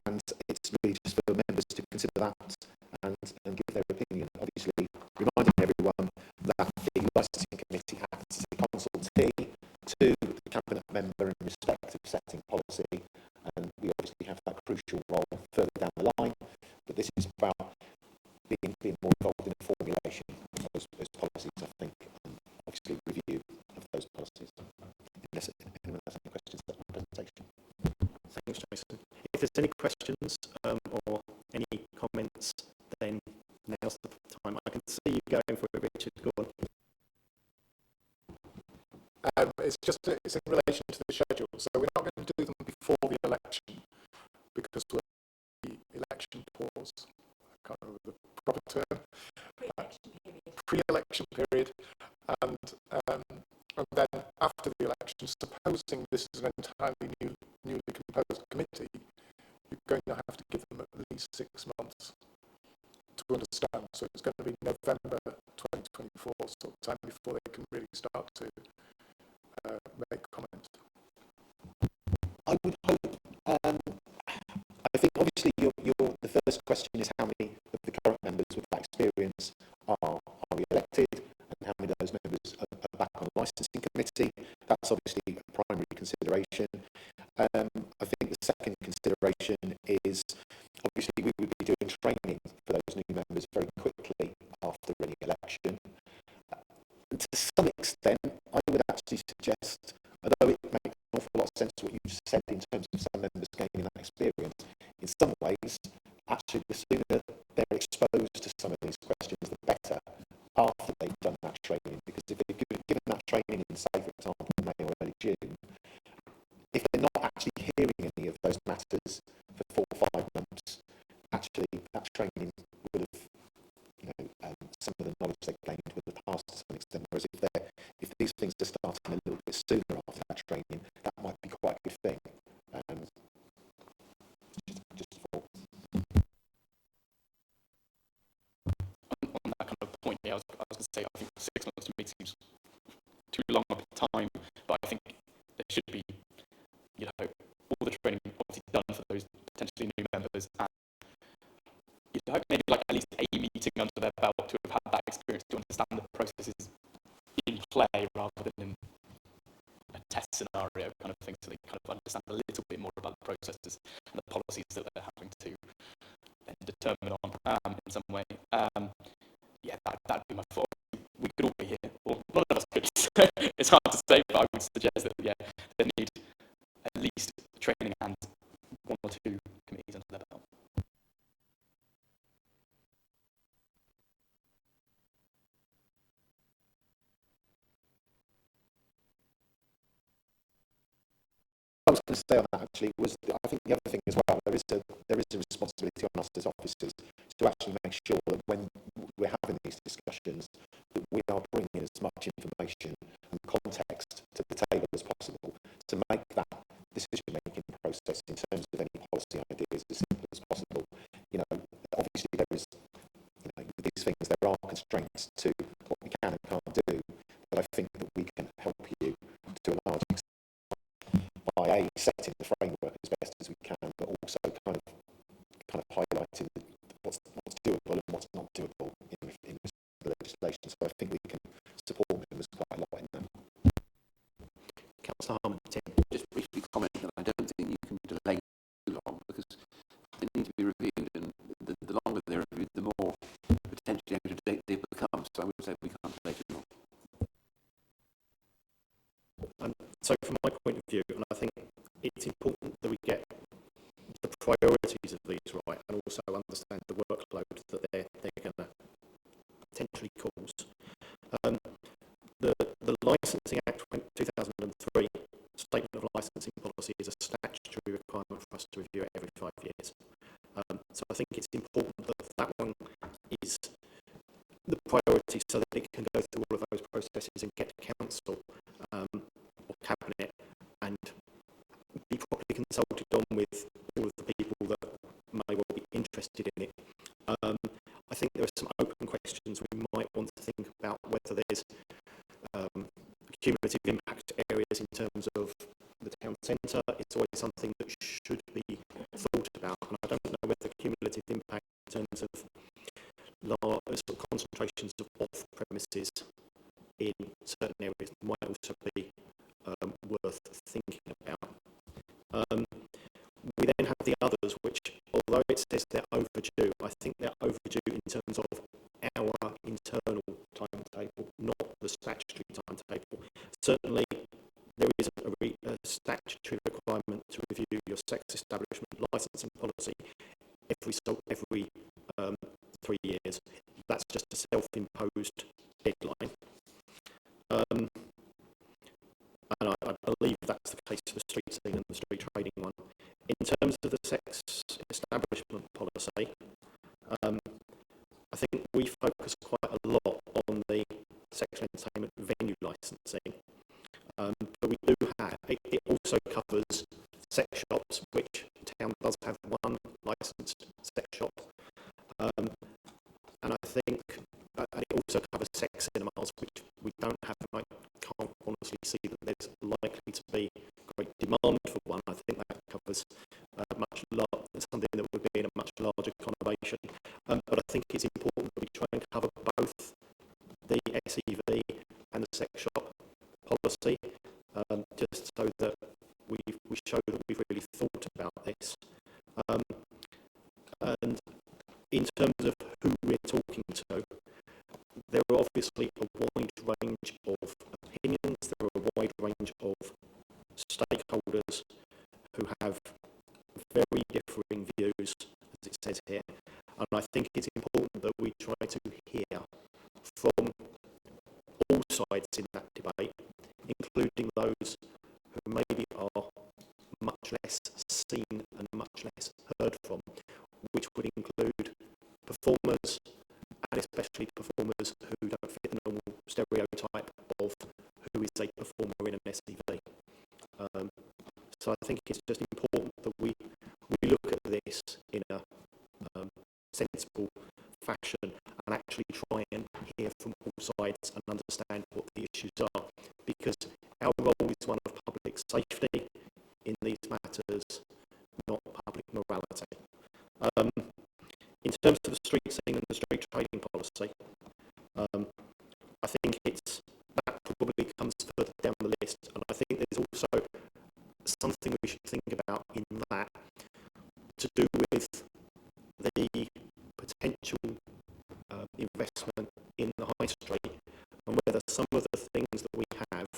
And it's really just for members to consider that and give their opinion. Obviously, reminding everyone that the licensing committee acts as a consultee to the cabinet member in respect of setting policy, and we obviously have that crucial role further down the line. But this is about being more involved in the formulation of those policies, I think, and obviously review of those policies. Unless anyone has any questions about my presentation. Thanks, Jason. If there's any questions or any comments, then now's the time. I can see you going for it, Richard. Go on. It's in relation to the schedule, so we're not going to do them before the election because we're the election pause. I can't remember the proper term. Pre-election period, and then after the election, supposing this is an entirely newly composed committee, you're going to have to give them at least 6 months to understand. So it's going to be November 2024, so time before they can really start to make comment. I would hope. I think obviously the first question is how many of the current members with that experience are re-elected, and how many of those members are back on the licensing committee. That's obviously a primary consideration. I think the second consideration is obviously we would be doing training for those new members very quickly after any election. To some extent, I would actually suggest, although it makes an awful lot of sense what you just said in terms of some members gaining that experience, in some ways, actually the sooner they're exposed to some of these questions, the better after they've done that training. Because if they've given that training in, say, for example, May or early June, if they're not actually hearing any of those matters for 4 or 5 months, actually that training would have, some of the knowledge they gained would have passed to some extent. Whereas if these things are starting a little bit sooner after that training, that might be quite a good thing. Just for on that kind of point, I was going to say, I think 6 months to me seems too long of a time, but I think there should be, all the training obviously done for those potentially new members, and maybe like at least a meeting under their belt to have had that experience, to understand the processes in play rather than in a test scenario kind of thing, so they kind of understand a little bit more about the processes and the policies that they're having to then determine on in some way. That'd be my thought. We could all be here, or none of us could. It's hard to say, but I would suggest that they need at least training and 1 or 2 committees under their belt. was going to say on that actually was that I think the other thing as well, there is a responsibility on us as officers to actually make sure that when we're having these discussions, that we are bringing as much information and context to the table as possible to make that decision-making process in terms of any policy ideas as simple as possible. You know, obviously there is, you know, with these things there are constraints to what we can and can't do, but I think that we can help you to a large extent by setting the framework as best as we can, but also kind of highlighting what's doable and what's not doable in the legislation. So I think we can support members quite a lot in that. Councillor Harman, Tim. Just briefly comment that I don't think you can delay too long because they need to be reviewed, and the longer they're reviewed, the more potentially out of date they become. So I would say we can't delay too long. So from my point of view, and I think it's important that we get the priorities of these right and also understand the workload that they're going to potentially cause. The Licensing Act 2003 Statement of Licensing Policy is a statutory requirement for us to review it every 5 years. So I think it's important that that one is the priority so that it can go through all of those processes and get to council or cabinet and be properly consulted on with all of the people that may well be interested in it. I think there are some open questions we might want to think about whether there's cumulative impact areas in terms of the town centre. It's always something that should be thought about, and I don't know whether cumulative impact in terms of large sort of concentrations of off-premises in certain areas might also be worth thinking about. We then have the others, which, although it says they're overdue, I think they're overdue in terms of our internal timetable, not the statutory timetable. Certainly, there isn't a statutory requirement to review your sex establishment licensing policy every 3 years. That's just a self-imposed deadline. And I believe that's the case for the street scene and the street trading one. In terms of the sex establishment policy, I think we focus quite a lot on the sexual entertainment venue licensing, but we do have, it also covers sex shops, which the town does have one licensed sex shop, and I think and it also covers sex cinemas, which we don't have, and I can't honestly see that there's likely to be great demand for one. I think that covers something that would be in a much larger conurbation. But I think it's important that we try and cover both the SEV and the sex shop policy, just so that we show that we've really thought about this. And in terms of who we're talking to, there are obviously a wide range of opinions, there are a wide range of stakeholders who have very differing views, as it says here, and I think it's important that we try to hear from all sides in that debate, including those who maybe are much less seen and much less heard from, which would include performers, and especially performers who don't fit the normal stereotype of who is a performer in an SEV. So I think it's just important that we look at this in a sensible fashion and actually try and hear from all sides and understand what the issues are, because our role is one of public safety in these matters, not public morality. In terms of the street scene and the street trading policy, I think that probably comes further down the list, and I think there's also something we should think about in that to do with the potential investment in the high street, and whether some of the things that we have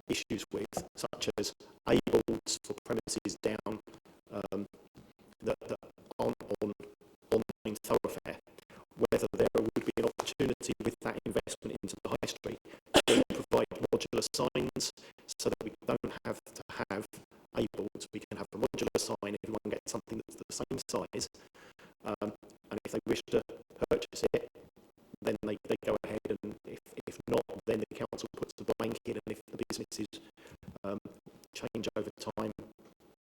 issues with, such as A-boards for premises down that aren't on main thoroughfare, whether there would be an opportunity with that investment into the high street to provide modular signs so that we don't have to have able to, we can have a modular sign, everyone gets something that's the same size, and if they wish to purchase it, then they go ahead, and if not, then the council puts the blank in, and if the businesses change over time,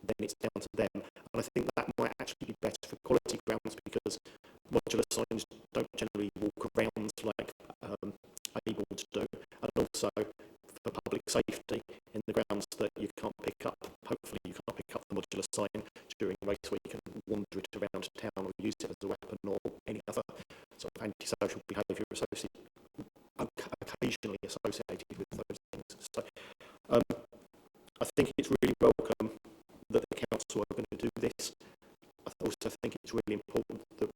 then it's down to them. And I think that might actually be better for quality grounds, because modular signs don't generally walk around like able to do, and also for public safety in the grounds that you can't pick up, hopefully you can't pick up the modular sign during race week and wander it around town or use it as a weapon or any other sort of antisocial behaviour occasionally associated with those things. So I think it's really welcome that the council are going to do this. I also think it's really important that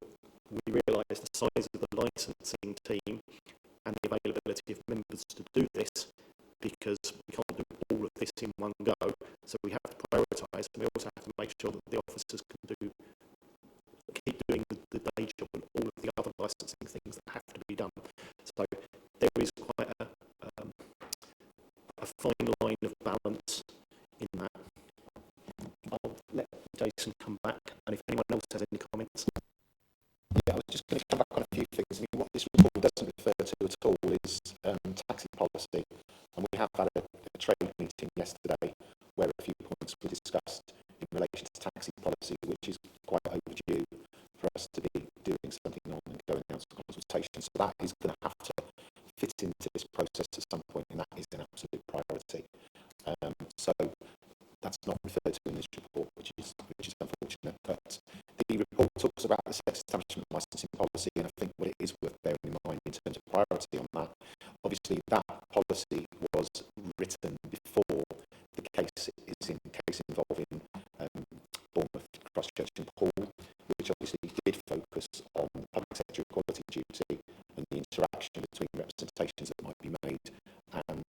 we realise the size of the licensing team and the availability of members to do this, because we can't do all of this in one go, so we have to prioritise, and we also have to make sure that the officers can keep doing the day job and all of the other licensing things that have to be done. So there is quite a fine line of balance in that. I'll let Jason come back, and if anyone else has any comments. Yeah, I was just going to come back on a few things. I mean, what this report doesn't refer to at all is taxi policy, and we have had a trade meeting yesterday where a few points were discussed in relation to taxi policy, which is quite overdue for us to be doing something on and going out to consultation. So that is going to have to fit into this process at some point, and that is an absolute priority. So that's not referred to in this report, which is unfortunate. But the report talks about the sex establishment licensing policy, and I think what it is worth bearing in mind in terms of priority on that, obviously that policy was written before the case involving Bournemouth, Christchurch and Poole, which obviously did focus on public sector equality duty and the interaction between representations that might be made and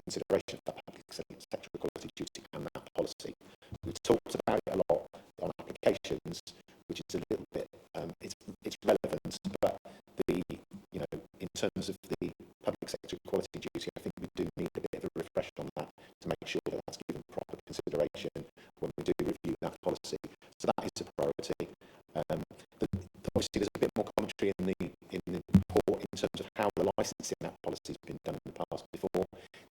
consideration of that public sector equality duty and that policy. We've talked about it a lot on applications, which is a little bit it's relevant, but in terms of the public sector equality duty, I think we do need a bit of a refresh on that to make sure that that's given proper consideration when we do review that policy. So that is a priority. Obviously, there's a bit more commentary in the report in terms of how the licensing that policy has been done in the past before.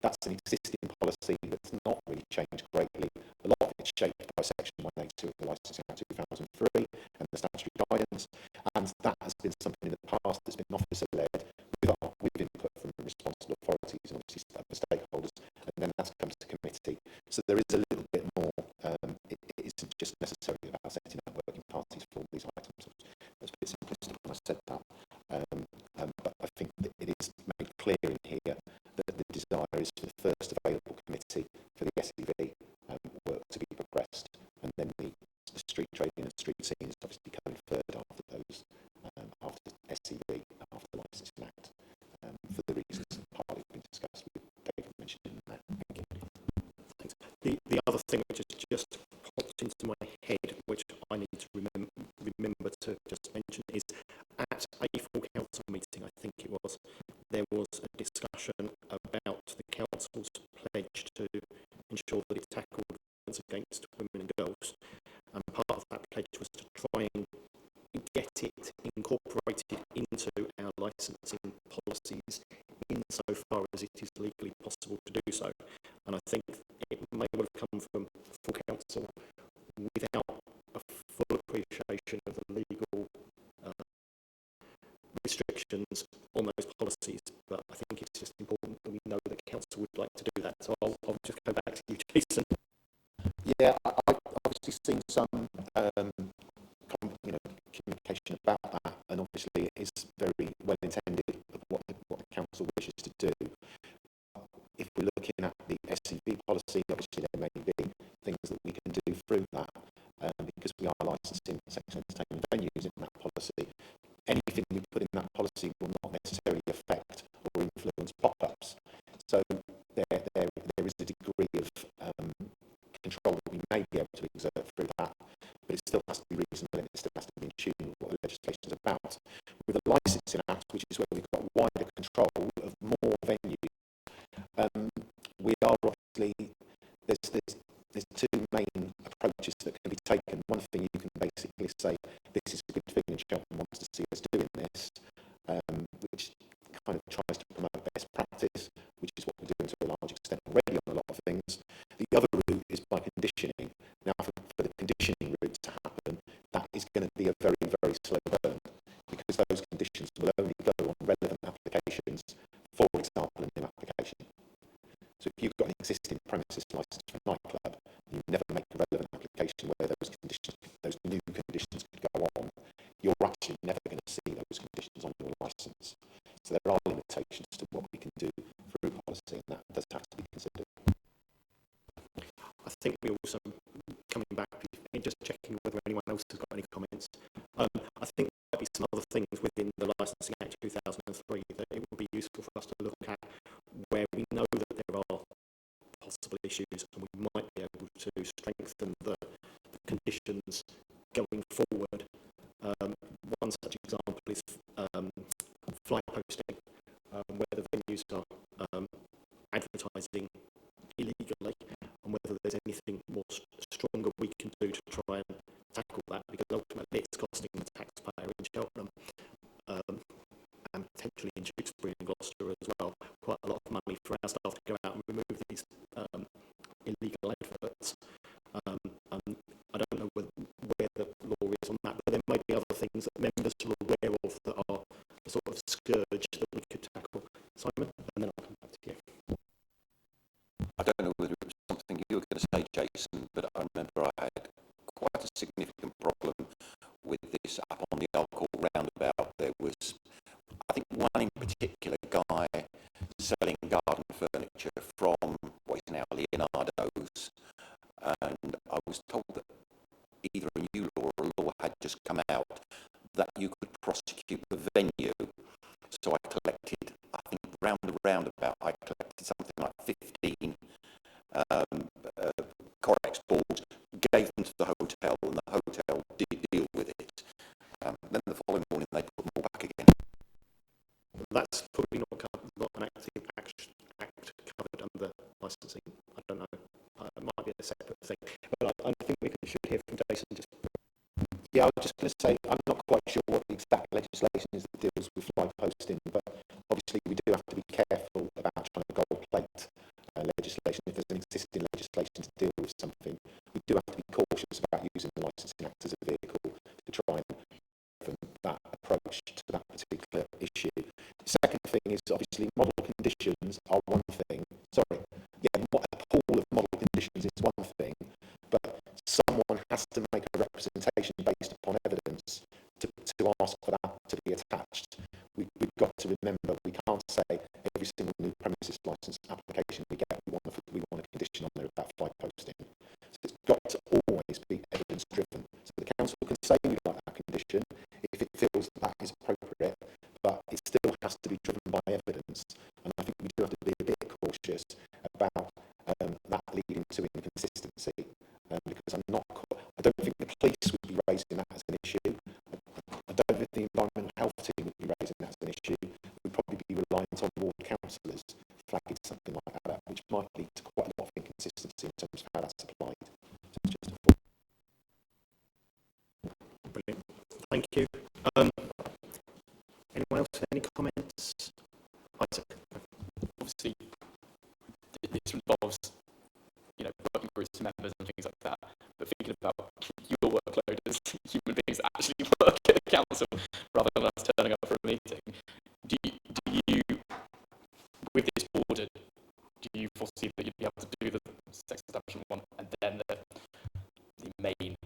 That's an existing policy that's not really changed greatly. A lot of it's shaped by Section 182 of the Licensing Act 2003 and the statutory guidance, and that has been something in the past that's been officer-led with input from responsible authorities and obviously other stakeholders, and then that's come to committee. So there is a little bit more. It isn't just necessarily about setting up working parties for all these items. It's a bit simplistic when I said that, but I think that it is made clear in here that the desire is for the first available committee for the SEV work to be progressed, and then the street trading and street scene is obviously coming third after those, after SEV, after the Licensing Act, for the reasons that partly been discussed with David mentioned in that. Thank you. Thanks. The other thing which has just popped into my head, which I need to remember to just mention, is at a full council meeting, I think it was, there was a discussion about the council's pledge to ensure that it tackled violence against women and girls, and part of that pledge was to try and get it incorporated into our licensing policies insofar as it is legally possible to do so. And I think it may well have come from full council without a full appreciation of the legal restrictions on those policies, but I think it's just important that we know that council would like to do that. So I'll just go back to you, Jason. Yeah, I've obviously seen some communication about that, and obviously it is very well intended of what the council wishes to do. If we're looking at the SEV policy, obviously there may be things that we can do through that, because we are licensing sexual entertainment venues in that policy. Anything we put in that policy will not necessarily affect or influence pop-ups. So there is a degree of control that we may be able to exert through that, but it still has to be reasonable and it still has to be in tune with what the legislation is about. With the Licensing Act, which is where we've got wider control of more venues, we are obviously there's two main approaches that can be taken. One thing you can basically say, this is a good thing and Cheltenham wants to see us doing this, which kind of tries to promote best practice, which is what we're doing to a large extent already on a lot of things. The other route is by conditioning. Now, for the conditioning route to happen, that is going to be a very, very slow burn, because those conditions will only go on relevant applications, for example, a new application. So if you've got an existing premises license for a nightclub, you never make a relevant application where those conditions, those new conditions could go on, you're actually never going to see those conditions on your license. So there are limitations to what we can do through policy, and that does have to be considered. I think we also, coming back and just checking whether anyone else has got any comments, I think there might be some other things within the Licensing Act 2003 that it would be useful for us to look at, where we know that there are possible issues and we might be able to strengthen the conditions going forward. One such example is flight posting, where the venues are advertising illegally, and whether there's anything more stronger we can do to try and tackle that, because ultimately it's costing the taxpayer in Cheltenham and potentially in Tewkesbury and Gloucester as well quite a lot of money for our staff to go out and remove these illegal adverts. And I don't know where the law is on that, but there may be other things that members are aware of that are a sort of scourge that we could tackle. Simon, and then I'll come back to you. I don't know whether it was something you were going to say, Jason, but I remember I had quite a significant problem with this up on the Alcohol roundabout. There was, I think, one in particular guy selling garden furniture from what is now Leonardo's, and I was told that either a new law or a law had just come out that you could prosecute the venue. So I collected, I think, round the roundabout, I collected something like 15 Corex boards, gave them to the hotel, and the hotel did deal with it. Then the following morning they put them all back again. That's probably not an active act covered under licensing. I don't know. It might be a separate thing. But I think we should hear from Jason. Yeah, I was just going to say, I'm not quite sure what the exact legislation is that deals with fly posting, but obviously we do have to be careful about trying to gold plate legislation. If there's an existing legislation to deal with something, we do have to be cautious about using the Licensing Act as a vehicle to try and that approach to that particular issue. The second thing is obviously model conditions are one thing. Sorry, yeah, a pool of model conditions is one thing, but someone has to make a representation based upon evidence to ask for that to be attached. We've got to remember we can't say every single new premises license application we get we want a condition on there about fly posting. So it's got to always be evidence driven. So the council can say we like that condition if it feels that is appropriate, but it still has to be driven by evidence. And I think we do have to be a bit cautious about that leading to inconsistency, because I don't think the police would be raising that as an issue. I don't think the environmental health team would be raising that as an issue. We'd probably be reliant on ward councillors flagging something like that, which might lead to quite a lot of inconsistency in terms of how that's applied. So it's just a thought. Brilliant. Thank you. Anyone else? Any comments? Isaac. Obviously, this involves, working groups, members and things like that, but thinking about your workload as human beings that actually work at the council rather than us turning up for a meeting. Do you, with this order, do you foresee that you'd be able to do the sex establishment one and then the main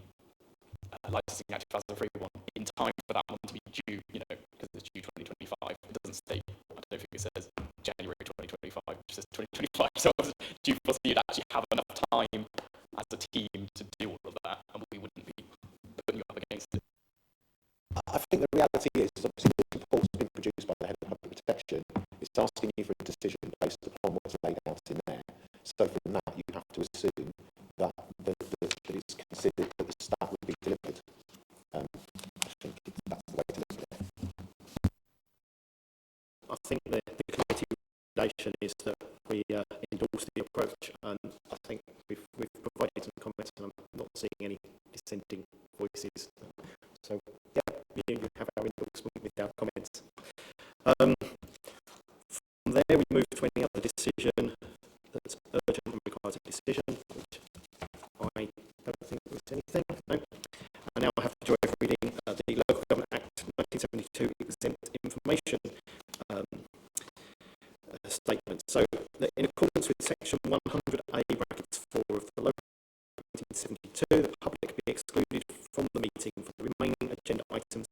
licensing Act 2003 one in time for that one to be due, because it's due 2025. It doesn't state, I don't think it says January 2025, it says 2025. So do you foresee you'd actually have enough time as a team to do all of that, and we wouldn't be putting you up against it? I think the reality is obviously this report's been produced by the Head of Public Protection. It's asking you for a decision based upon what's laid out in there. So from that, you have to assume that it's considered that the stat will be delivered. I think that's the way to look at it. I think the committee recommendation is that we endorse the approach, and I think we've provided some comments, and I'm not seeing any dissenting voices. So, yeah, you have our endorsement with our comments. From there, we move to any other decision that's urgent and requires a decision, which I don't think was anything. No. And now I have to joy reading the Local Government Act 1972 exempt information statement. So, in accordance with section 100A brackets 4 of the Local 1972, the public be excluded from the meeting for the remaining agenda items,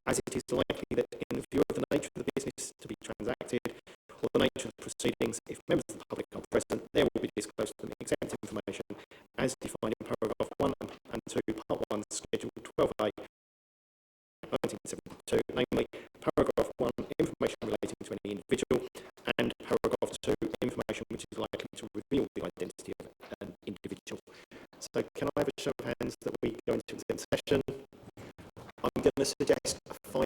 as it is likely that in view of the nature of the business to be transacted or the nature of the proceedings, if members of the public are present, there will be disclosed to them exempt information as defined in paragraph 1 and 2, part 1, schedule 12A 1972, namely paragraph 1, information relating to any individual, and paragraph 2, information which is likely to reveal the identity of an individual. So can I have a show of hands that we go into exempt session? I'm going to suggest a 5